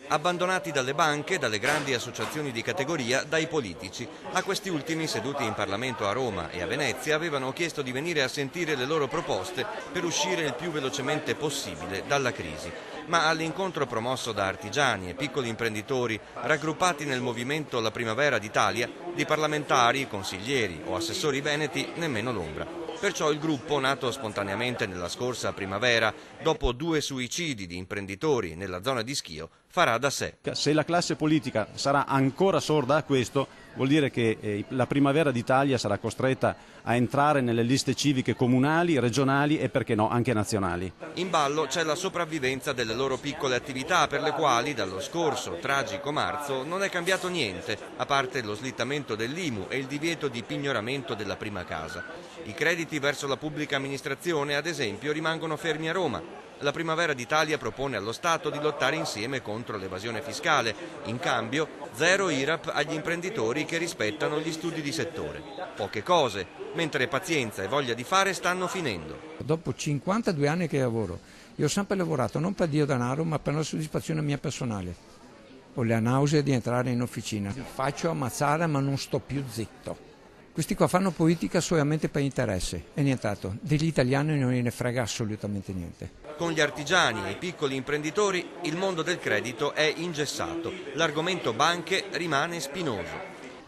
abbandonati dalle banche, dalle grandi associazioni di categoria, dai politici. A questi ultimi, seduti in Parlamento a Roma e a Venezia, avevano chiesto di venire a sentire le loro proposte per uscire il più velocemente possibile dalla crisi. Ma all'incontro promosso da artigiani e piccoli imprenditori raggruppati nel movimento La Primavera d'Italia, di parlamentari, consiglieri o assessori veneti nemmeno l'ombra. Perciò il gruppo, nato spontaneamente nella scorsa primavera, dopo 2 suicidi di imprenditori nella zona di Schio, farà da sé. Se la classe politica sarà ancora sorda a questo, vuol dire che la Primavera d'Italia sarà costretta a entrare nelle liste civiche comunali, regionali e perché no anche nazionali. In ballo c'è la sopravvivenza delle loro piccole attività, per le quali dallo scorso tragico marzo non è cambiato niente, a parte lo slittamento dell'IMU e il divieto di pignoramento della prima casa. I crediti verso la pubblica amministrazione, ad esempio, rimangono fermi a Roma. La Primavera d'Italia propone allo Stato di lottare insieme contro l'evasione fiscale. In cambio, 0 IRAP agli imprenditori che rispettano gli studi di settore. Poche cose, mentre pazienza e voglia di fare stanno finendo. Dopo 52 anni che lavoro, io ho sempre lavorato non per Dio denaro, ma per la soddisfazione mia personale. Ho la nausea di entrare in officina. Faccio ammazzare ma non sto più zitto. Questi qua fanno politica solamente per interesse e nient'altro. Degli italiani non gliene frega assolutamente niente. Con gli artigiani e i piccoli imprenditori il mondo del credito è ingessato. L'argomento banche rimane spinoso.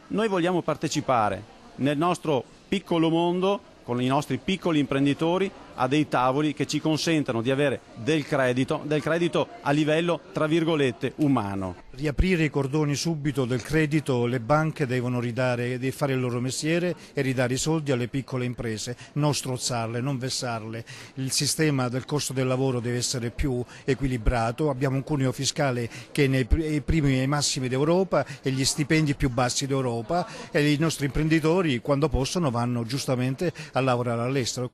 Noi vogliamo partecipare nel nostro piccolo mondo, con i nostri piccoli imprenditori, a dei tavoli che ci consentano di avere del credito a livello, tra virgolette, umano. Riaprire i cordoni subito del credito, le banche devono fare il loro mestiere e ridare i soldi alle piccole imprese, non strozzarle, non vessarle. Il sistema del costo del lavoro deve essere più equilibrato, abbiamo un cuneo fiscale che è nei primi e ai massimi d'Europa e gli stipendi più bassi d'Europa e i nostri imprenditori quando possono vanno giustamente a lavorare all'estero.